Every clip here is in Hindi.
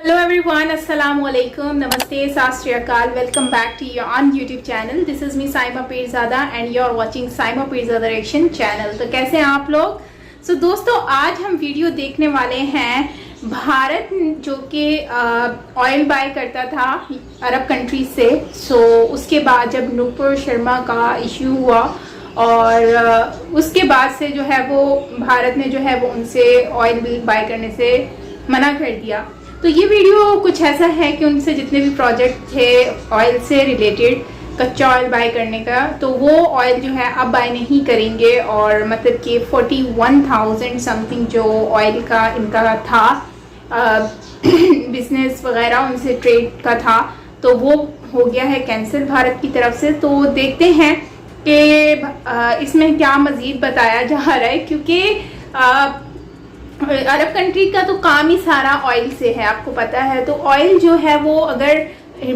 Hello everyone, Assalamu alaikum, Namaste, Sat Shri Akal. Welcome back to your on YouTube channel. This is me Saima Pirzada and you're watching Saima Pirzada Reaction channel. तो कैसे हैं आप लोग? So दोस्तों आज हम वीडियो देखने वाले हैं भारत जो कि ऑयल बाय करता था अरब कंट्रीज से. सो उसके बाद जब नुपुर शर्मा का इश्यू हुआ और उसके बाद से जो है वो भारत ने जो है वो उनसे ऑयल बाय करने से मना कर दिया. तो ये वीडियो कुछ ऐसा है कि उनसे जितने भी प्रोजेक्ट थे ऑयल से रिलेटेड कच्चा ऑयल बाय करने का, तो वो ऑयल जो है अब बाय नहीं करेंगे. और मतलब कि 41,000 समथिंग जो ऑयल का इनका था बिजनेस वगैरह उनसे ट्रेड का था, तो वो हो गया है कैंसिल भारत की तरफ से. तो देखते हैं कि इसमें क्या मज़ीद बताया जा रहा है, क्योंकि अरब कंट्री का तो काम ही सारा ऑयल से है, आपको पता है. तो ऑयल जो है वो अगर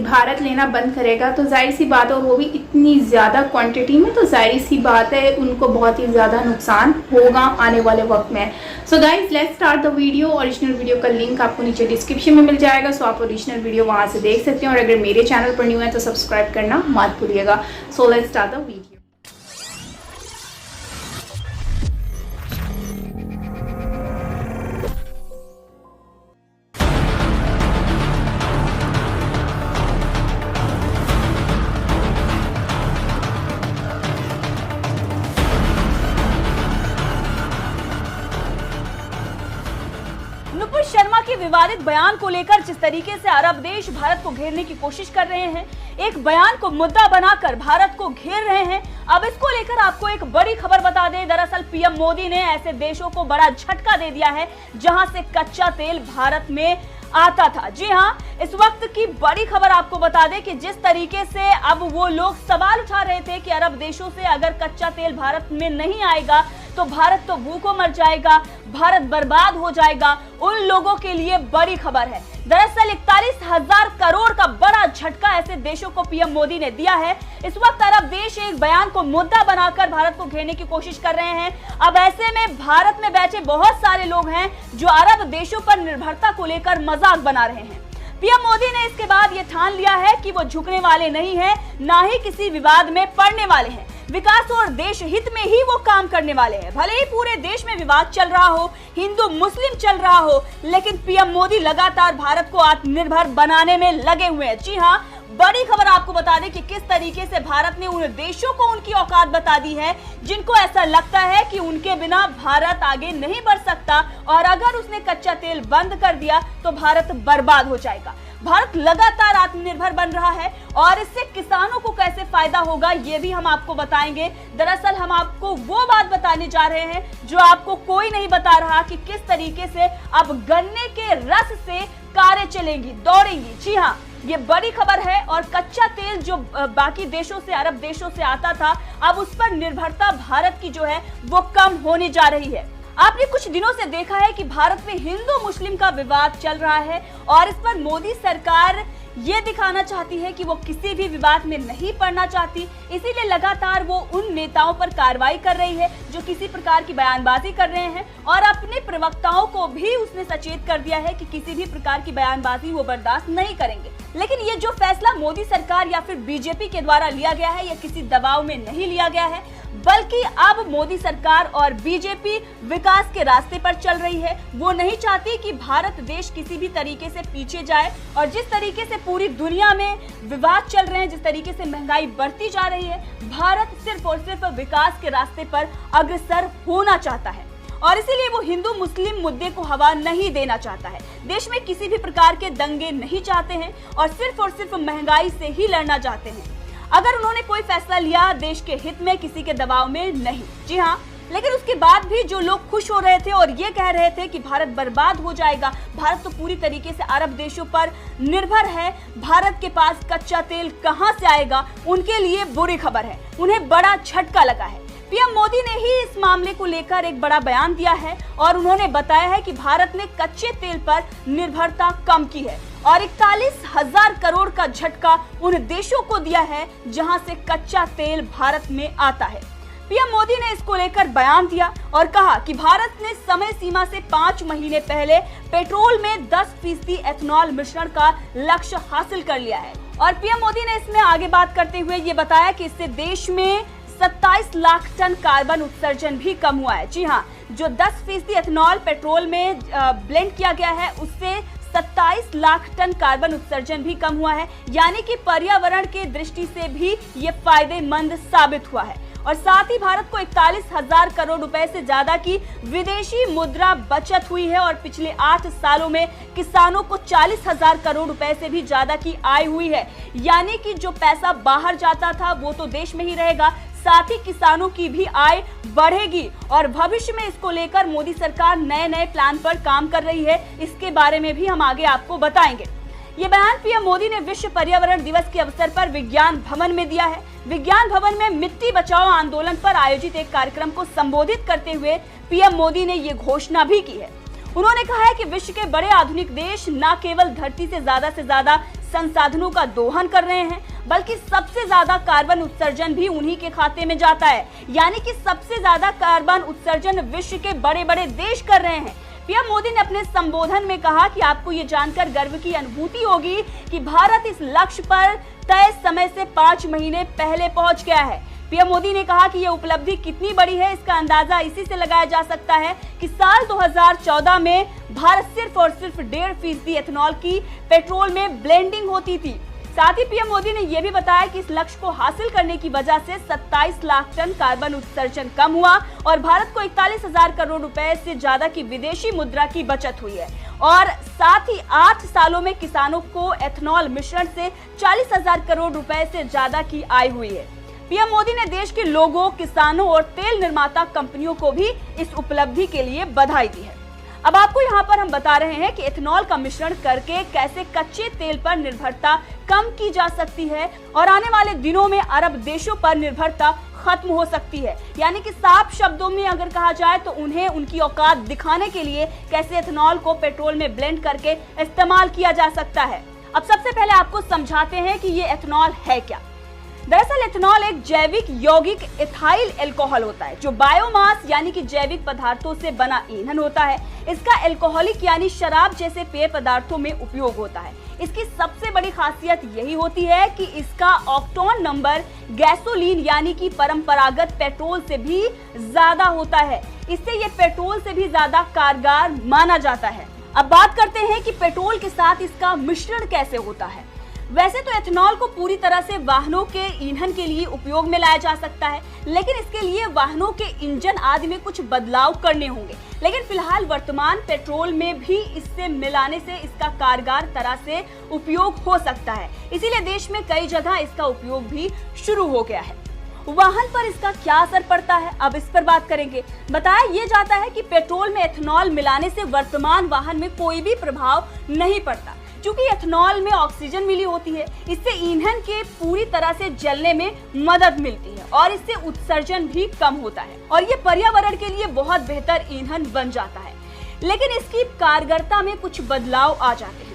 भारत लेना बंद करेगा तो जाहिर सी बात है, और वो भी इतनी ज़्यादा क्वांटिटी में, तो जाहिर सी बात है उनको बहुत ही ज़्यादा नुकसान होगा आने वाले वक्त में. So guys let's start the video. Original video का लिंक आपको नीचे डिस्क्रिप्शन में मिल जाएगा, सो आप ओरिजिनल वीडियो वहाँ से देख सकते हैं. और अगर मेरे चैनल पर न्यू है तो सब्सक्राइब करना मत भूलिएगा. So let's start the video. Nupur Sharma के विवादित बयान को लेकर जिस तरीके से अरब देश भारत को घेरने की कोशिश कर रहे हैं, एक बयान को मुद्दा बनाकर भारत को घेर रहे हैं. अब इसको लेकर आपको एक बड़ी खबर बता दें. दरअसल पीएम मोदी ने ऐसे देशों को बड़ा झटका दे दिया है जहां से कच्चा तेल भारत में आता था. जी हाँ, इस वक्त की बड़ी खबर आपको बता दें कि जिस तरीके से अब वो लोग सवाल उठा रहे थे कि अरब देशों से अगर कच्चा तेल भारत में नहीं आएगा तो भारत तो भूखों मर जाएगा, भारत बर्बाद हो जाएगा, उन लोगों के लिए बड़ी खबर है. दरअसल 41,000 करोड़ का बड़ा झटका ऐसे देशों को पीएम मोदी ने दिया है. इस वक्त अरब देश एक बयान को मुद्दा बनाकर भारत को घेरने की कोशिश कर रहे हैं. अब ऐसे में भारत में बैठे बहुत सारे लोग हैं जो अरब देशों पर निर्भरता को लेकर मजाक बना रहे हैं. पीएम मोदी ने इसके बाद ये ठान लिया है कि वो झुकने वाले नहीं हैं, ना ही किसी विवाद में पड़ने वाले हैं. विकास और देश हित में ही वो काम करने वाले हैं. भले ही पूरे देश में विवाद चल रहा हो, हिंदू मुस्लिम चल रहा हो, लेकिन पीएम मोदी लगातार भारत को आत्मनिर्भर बनाने में लगे हुए हैं. जी हाँ, बड़ी खबर आपको बता दें कि किस तरीके से भारत ने उन देशों को उनकी औकात बता दी है जिनको ऐसा लगता है कि उनके बिना भारत आगे नहीं बढ़ सकता, और अगर उसने कच्चा तेल बंद कर दिया तो भारत बर्बाद हो जाएगा. भारत लगातार आत्मनिर्भर बन रहा है और इससे किसानों को कैसे फायदा होगा ये भी हम आपको बताएंगे. दरअसल हम आपको वो बात बताने जा रहे हैं जो आपको कोई नहीं बता रहा कि किस तरीके से अब गन्ने के रस से कारें चलेंगी, दौड़ेंगी. जी हाँ, ये बड़ी खबर है. और कच्चा तेल जो बाकी देशों से, अरब देशों से आता था, अब उस पर निर्भरता भारत की जो है वो कम होने जा रही है. आपने कुछ दिनों से देखा है कि भारत में हिंदू मुस्लिम का विवाद चल रहा है और इस पर मोदी सरकार ये दिखाना चाहती है कि वो किसी भी विवाद में नहीं पड़ना चाहती. इसीलिए लगातार वो उन नेताओं पर कार्रवाई कर रही है जो किसी प्रकार की बयानबाजी कर रहे हैं, और अपने प्रवक्ताओं को भी उसने सचेत कर दिया है कि किसी भी प्रकार की बयानबाजी वो बर्दाश्त नहीं करेंगे. लेकिन ये जो फैसला मोदी सरकार या फिर बीजेपी के द्वारा लिया गया है, ये किसी दबाव में नहीं लिया गया है, बल्कि अब मोदी सरकार और बीजेपी विकास के रास्ते पर चल रही है. वो नहीं चाहती कि भारत देश किसी भी तरीके से पीछे जाए, और जिस तरीके से पूरी दुनिया में विवाद चल रहे हैं, जिस तरीके से महंगाई बढ़ती जा रही है, भारत सिर्फ और सिर्फ विकास के रास्ते पर अग्रसर होना चाहता है. और इसीलिए वो हिंदू मुस्लिम मुद्दे को हवा नहीं देना चाहता है. देश में किसी भी प्रकार के दंगे नहीं चाहते हैं और सिर्फ महंगाई से ही लड़ना चाहते हैं. अगर उन्होंने कोई फैसला लिया देश के हित में, किसी के दबाव में नहीं. जी हाँ, लेकिन उसके बाद भी जो लोग खुश हो रहे थे और ये कह रहे थे कि भारत बर्बाद हो जाएगा, भारत तो पूरी तरीके से अरब देशों पर निर्भर है, भारत के पास कच्चा तेल कहां से आएगा, उनके लिए बुरी खबर है. उन्हें बड़ा झटका लगा है. पीएम मोदी ने ही इस मामले को लेकर एक बड़ा बयान दिया है और उन्होंने बताया है कि भारत ने कच्चे तेल पर निर्भरता कम की है और 41,000 करोड़ का झटका उन देशों को दिया है जहां से कच्चा तेल भारत में आता है. पीएम मोदी ने इसको लेकर बयान दिया और कहा कि भारत ने समय सीमा से 5 महीने पहले पेट्रोल में 10% एथेनॉल मिश्रण का लक्ष्य हासिल कर लिया है। और पीएम मोदी ने इसमें आगे बात करते हुए ये बताया कि इससे देश में 27 लाख टन कार्बन उत्सर्जन भी कम हुआ है। जी हाँ, जो 10% एथेनॉल पेट्रोल में ब्लेंड किया गया है उससे 27 लाख टन कार्बन उत्सर्जन भी कम हुआ है, यानी कि पर्यावरण के दृष्टि से भी ये फायदेमंद साबित हुआ है। और साथ ही भारत को 41,000 करोड़ रुपए से ज्यादा की विदेशी मुद्रा बचत हुई है और पिछले 8 सालों में किसानों को 40,000 करोड़ रुपए से भी ज्यादा की आय हुई है, यानी कि जो पैसा बाहर जाता था वो तो देश में ही रहेगा, साथ ही किसानों की भी आय बढ़ेगी। और भविष्य में इसको लेकर मोदी सरकार नए नए प्लान पर काम कर रही है, इसके बारे में भी हम आगे आपको बताएंगे। ये बयान पीएम मोदी ने विश्व पर्यावरण दिवस के अवसर पर विज्ञान भवन में दिया है। विज्ञान भवन में मिट्टी बचाओ आंदोलन पर आयोजित एक कार्यक्रम को संबोधित करते हुए पीएम मोदी ने ये घोषणा भी की है। उन्होंने कहा है कि विश्व के बड़े आधुनिक देश न केवल धरती से ज्यादा संसाधनों का दोहन कर रहे हैं, बल्कि सबसे ज्यादा कार्बन उत्सर्जन भी उन्हीं के खाते में जाता है, यानी कि सबसे ज्यादा कार्बन उत्सर्जन विश्व के बड़े बड़े देश कर रहे हैं। पीएम मोदी ने अपने संबोधन में कहा कि आपको ये जानकर गर्व की अनुभूति होगी कि भारत इस लक्ष्य पर तय समय से 5 महीने पहले पहुंच गया है। पीएम मोदी ने कहा कि ये उपलब्धि कितनी बड़ी है इसका अंदाजा इसी से लगाया जा सकता है कि साल 2014 में भारत सिर्फ और सिर्फ 1.5% एथेनॉल की पेट्रोल में ब्लेंडिंग होती थी। साथ ही पीएम मोदी ने यह भी बताया कि इस लक्ष्य को हासिल करने की वजह से 27 लाख टन कार्बन उत्सर्जन कम हुआ और भारत को 41,000 करोड़ रुपए से ज्यादा की विदेशी मुद्रा की बचत हुई है। और साथ ही 8 सालों में किसानों को एथेनॉल मिश्रण से 40,000 करोड़ रुपए से ज्यादा की आय हुई है। पीएम मोदी ने देश के लोगों, किसानों और तेल निर्माता कंपनियों को भी इस उपलब्धि के लिए बधाई दी है। अब आपको यहाँ पर हम बता रहे हैं कि एथेनॉल का मिश्रण करके कैसे कच्चे तेल पर निर्भरता कम की जा सकती है और आने वाले दिनों में अरब देशों पर निर्भरता खत्म हो सकती है। यानी कि साफ शब्दों में अगर कहा जाए तो उन्हें उनकी औकात दिखाने के लिए कैसे एथेनॉल को पेट्रोल में ब्लेंड करके इस्तेमाल किया जा सकता है। अब सबसे पहले आपको समझाते हैं कि ये एथेनॉल है क्या। दरअसल एथेनॉल एक जैविक यौगिक एथाइल अल्कोहल होता है जो बायोमास यानी कि जैविक पदार्थों से बना ईंधन होता है। इसका अल्कोहलिक यानी शराब जैसे पेय पदार्थों में उपयोग होता है। इसकी सबसे बड़ी खासियत यही होती है कि इसका ऑक्टेन नंबर गैसोलीन यानी कि परंपरागत पेट्रोल से भी ज्यादा होता है। इससे ये पेट्रोल से भी ज्यादा कारगर माना जाता है। अब बात करते हैं कि पेट्रोल के साथ इसका मिश्रण कैसे होता है। वैसे तो एथेनॉल को पूरी तरह से वाहनों के ईंधन के लिए उपयोग में लाया जा सकता है, लेकिन इसके लिए वाहनों के इंजन आदि में कुछ बदलाव करने होंगे। लेकिन फिलहाल वर्तमान पेट्रोल में भी इससे मिलाने से इसका कारगर तरह से उपयोग हो सकता है। इसीलिए देश में कई जगह इसका उपयोग भी शुरू हो गया है। वाहन पर इसका क्या असर पड़ता है, अब इस पर बात करेंगे। बताया ये जाता है कि पेट्रोल में एथेनॉल मिलाने से वर्तमान वाहन में कोई भी प्रभाव नहीं पड़ता, क्योंकि एथेनॉल में ऑक्सीजन मिली होती है। इससे ईंधन के पूरी तरह से जलने में मदद मिलती है और इससे उत्सर्जन भी कम होता है और ये पर्यावरण के लिए बहुत बेहतर ईंधन बन जाता है। लेकिन इसकी कारगरता में कुछ बदलाव आ जाते हैं।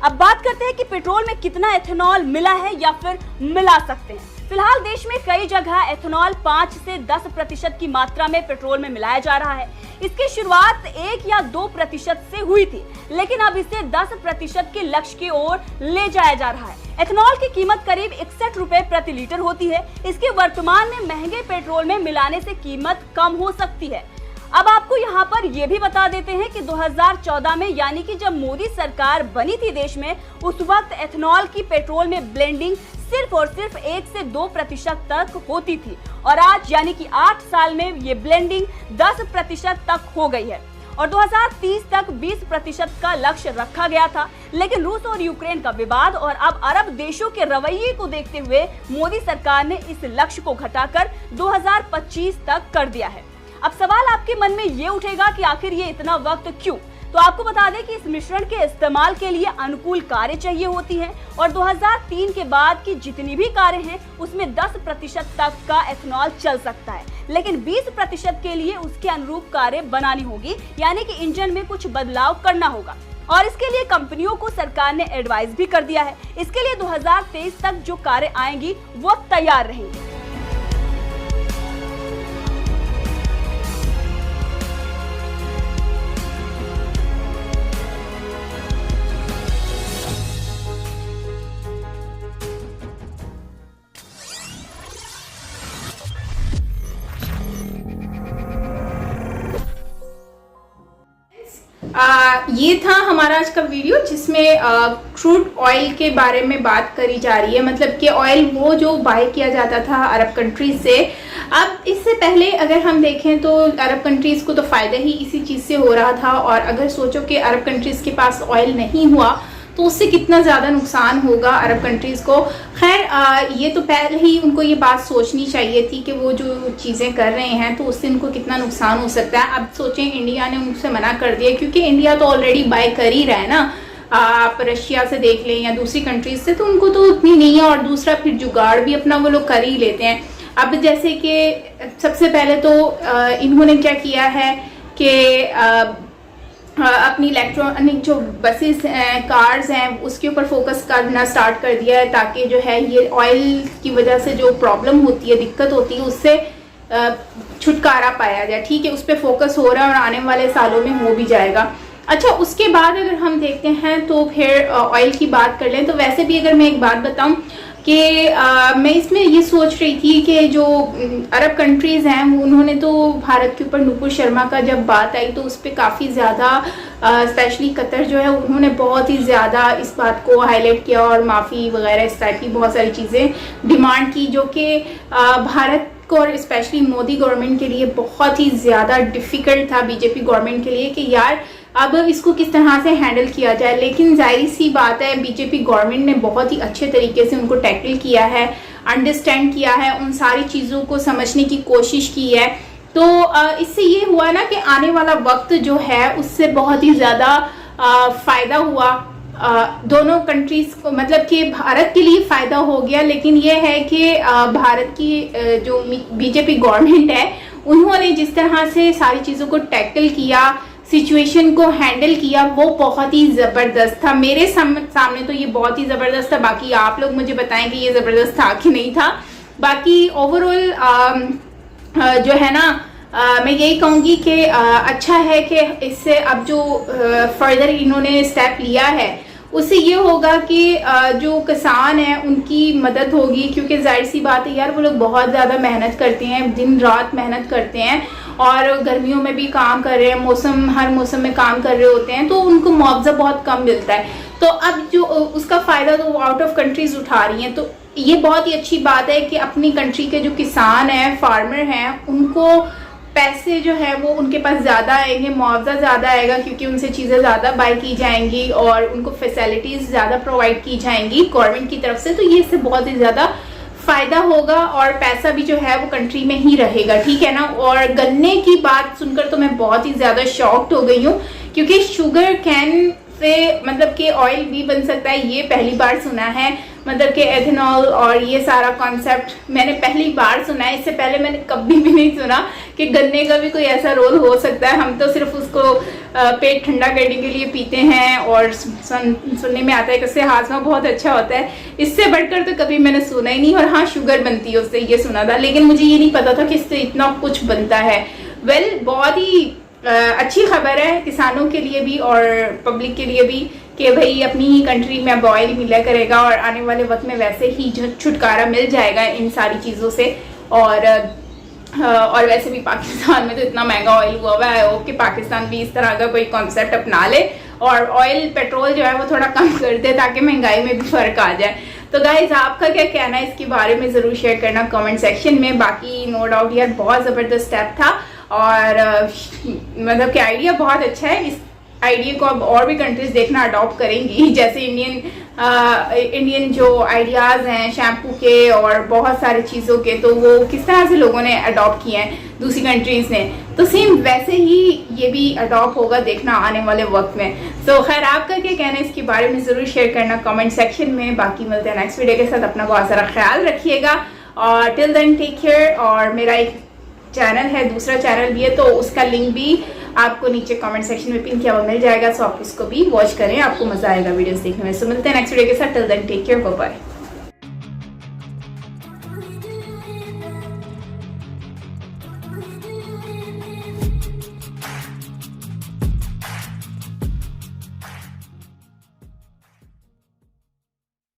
अब बात करते हैं कि पेट्रोल में कितना एथेनॉल मिला है या फिर मिला सकते हैं। फिलहाल देश में कई जगह एथेनॉल 5 से 10% की मात्रा में पेट्रोल में मिलाया जा रहा है। इसकी शुरुआत 1 या 2% से हुई थी, लेकिन अब इसे 10% के लक्ष्य की ओर ले जाया जा रहा है। एथेनॉल की कीमत करीब 61 रुपए प्रति लीटर होती है। इसके वर्तमान में महंगे पेट्रोल में मिलाने से कीमत कम हो सकती है। अब आपको यहाँ पर यह भी बता देते हैं कि 2014 में यानी कि जब मोदी सरकार बनी थी देश में, उस वक्त एथेनॉल की पेट्रोल में ब्लेंडिंग सिर्फ और सिर्फ 1 से 2% तक होती थी और आज यानी कि 8 साल में ये ब्लेंडिंग 10% तक हो गई है और 2030 तक 20% का लक्ष्य रखा गया था। लेकिन रूस और यूक्रेन का विवाद और अब अरब देशों के रवैये को देखते हुए मोदी सरकार ने इस लक्ष्य को घटाकर 2025 तक कर दिया है। अब सवाल आपके मन में ये उठेगा कि आखिर ये इतना वक्त क्यों? तो आपको बता दें कि इस मिश्रण के इस्तेमाल के लिए अनुकूल कारें चाहिए होती हैं और 2003 के बाद की जितनी भी कारें हैं उसमें 10% तक का एथेनॉल चल सकता है, लेकिन 20% के लिए उसके अनुरूप कारें बनानी होगी, यानी कि इंजन में कुछ बदलाव करना होगा और इसके लिए कंपनियों को सरकार ने एडवाइस भी कर दिया है। इसके लिए 2023 तक जो कारें आएंगी वो तैयार रहेंगी। ये था हमारा आज का वीडियो जिसमें क्रूड ऑयल के बारे में बात करी जा रही है। मतलब कि ऑयल वो जो बाय किया जाता था अरब कंट्रीज से। अब इससे पहले अगर हम देखें तो अरब कंट्रीज को तो फ़ायदा ही इसी चीज़ से हो रहा था, और अगर सोचो कि अरब कंट्रीज़ के पास ऑयल नहीं हुआ तो उससे कितना ज़्यादा नुकसान होगा अरब कंट्रीज़ को। खैर ये तो पहले ही उनको ये बात सोचनी चाहिए थी कि वो जो चीज़ें कर रहे हैं तो उससे उनको कितना नुकसान हो सकता है। अब सोचें इंडिया ने उनसे मना कर दिया, क्योंकि इंडिया तो ऑलरेडी बाय कर ही रहा है ना। आप रशिया से देख लें या दूसरी कंट्रीज से, तो उनको तो उतनी नहीं है, और दूसरा फिर जुगाड़ भी अपना वो लोग कर ही लेते हैं। अब जैसे कि सबसे पहले तो इन्होंने क्या किया है कि अपनी इलेक्ट्रॉनिक जो बसेस हैं, कार्स हैं, उसके ऊपर फोकस करना स्टार्ट कर दिया है, ताकि जो है ये ऑयल की वजह से जो प्रॉब्लम होती है, दिक्कत होती है, उससे छुटकारा पाया जाए। ठीक है, उस पर फोकस हो रहा है और आने वाले सालों में हो भी जाएगा। अच्छा, उसके बाद अगर हम देखते हैं तो फिर ऑयल की बात कर लें तो वैसे भी अगर मैं एक बात बताऊं कि मैं इसमें ये सोच रही थी कि जो अरब कंट्रीज़ हैं उन्होंने तो भारत के ऊपर नुपुर शर्मा का जब बात आई तो उस पर काफ़ी ज़्यादा स्पेशली कतर जो है उन्होंने बहुत ही ज़्यादा इस बात को हाईलाइट किया और माफ़ी वगैरह इस टाइप की बहुत सारी चीज़ें डिमांड की, जो कि भारत को और स्पेशली मोदी गवर्नमेंट के लिए बहुत ही ज़्यादा डिफ़िकल्ट था, बीजेपी गवर्नमेंट के लिए, कि यार अब इसको किस तरह से हैंडल किया जाए। लेकिन जाहिर सी बात है बीजेपी गवर्नमेंट ने बहुत ही अच्छे तरीके से उनको टैकल किया है, अंडरस्टैंड किया है, उन सारी चीज़ों को समझने की कोशिश की है। तो इससे ये हुआ ना कि आने वाला वक्त जो है उससे बहुत ही ज़्यादा फ़ायदा हुआ दोनों कंट्रीज़ को। मतलब कि भारत के लिए फ़ायदा हो गया, लेकिन ये है कि भारत की जो बीजेपी गवर्नमेंट है उन्होंने जिस तरह से सारी चीज़ों को टैकल किया, सिचुएशन को हैंडल किया, वो बहुत ही ज़बरदस्त था। मेरे सामने तो ये बहुत ही ज़बरदस्त था। बाकी आप लोग मुझे बताएं कि ये ज़बरदस्त था कि नहीं था। बाकी ओवरऑल जो है ना मैं यही कहूँगी कि अच्छा है कि इससे अब जो फर्दर इन्होंने स्टेप लिया है उससे ये होगा कि जो किसान हैं उनकी मदद होगी, क्योंकि जाहिर सी बात है यार वो लोग बहुत ज़्यादा मेहनत करते हैं, दिन रात मेहनत करते हैं, और गर्मियों में भी काम कर रहे हैं, हर मौसम में काम कर रहे होते हैं, तो उनको मुआवजा बहुत कम मिलता है। तो अब जो उसका फ़ायदा तो आउट ऑफ कंट्रीज़ उठा रही हैं। तो ये बहुत ही अच्छी बात है कि अपनी कंट्री के जो किसान हैं, फार्मर हैं, उनको पैसे जो है वो उनके पास ज़्यादा आएंगे, मुआवजा ज़्यादा आएगा, क्योंकि उनसे चीज़ें ज़्यादा बाय की जाएंगी और उनको फैसिलिटीज़ ज़्यादा प्रोवाइड की जाएंगी गवर्नमेंट की तरफ से। तो ये इससे बहुत ही ज़्यादा फ़ायदा होगा और पैसा भी जो है वो कंट्री में ही रहेगा, ठीक है ना। और गन्ने की बात सुनकर तो मैं बहुत ही ज़्यादा शॉक्ड हो गई हूँ, क्योंकि शुगर कैन से मतलब कि ऑयल भी बन सकता है, ये पहली बार सुना है। मतलब कि एथेनॉल और ये सारा कॉन्सेप्ट मैंने पहली बार सुना है। इससे पहले मैंने कभी भी नहीं सुना कि गन्ने का भी कोई ऐसा रोल हो सकता है। हम तो सिर्फ उसको पेट ठंडा करने के लिए पीते हैं, और सुनने में आता है कि उससे हाजमा बहुत अच्छा होता है। इससे बढ़कर तो कभी मैंने सुना ही नहीं। और हाँ, शुगर बनती है उससे, ये सुना था, लेकिन मुझे ये नहीं पता था कि इससे इतना कुछ बनता है। वेल, बहुत ही अच्छी खबर है किसानों के लिए भी और पब्लिक के लिए भी कि भाई अपनी ही कंट्री में अब ऑयल मिला करेगा, और आने वाले वक्त में वैसे ही छुटकारा मिल जाएगा इन सारी चीज़ों से। और वैसे भी पाकिस्तान में तो इतना महंगा ऑयल हुआ है, आई होप कि पाकिस्तान भी इस तरह का कोई कॉन्सेप्ट अपना ले और ऑयल पेट्रोल जो है वो थोड़ा कम कर दे, ताकि महंगाई में भी फ़र्क आ जाए। तो गाइज, आपका क्या कहना है इसके बारे में ज़रूर शेयर करना कमेंट सेक्शन में। बाकी नो डाउट यार बहुत ज़बरदस्त स्टेप था, और मतलब कि आइडिया बहुत अच्छा है। इस आइडिया को अब और भी कंट्रीज देखना अडॉप्ट करेंगी, जैसे इंडियन जो आइडियाज़ हैं शैम्पू के और बहुत सारी चीज़ों के, तो वो किस तरह से लोगों ने अडॉप्ट किए हैं दूसरी कंट्रीज़ ने, तो सेम वैसे ही ये भी अडॉप्ट होगा, देखना आने वाले वक्त में। तो खैर, आपका क्या कहना है इसके बारे में ज़रूर शेयर करना कमेंट सेक्शन में। बाकी मिलते हैं नेक्स्ट वीडियो के साथ। अपना बहुत सारा ख्याल रखिएगा, और टिल देन टेक केयर। और मेरा एक चैनल है, दूसरा चैनल भी है, तो उसका लिंक भी आपको नीचे कमेंट सेक्शन में पिन किया हुआ मिल जाएगा, सो आप उसको भी वॉच करें, आपको मजा आएगा वीडियोस देखने में। सो मिलते हैं नेक्स्ट वीडियो के साथ। Till then take care, bye bye.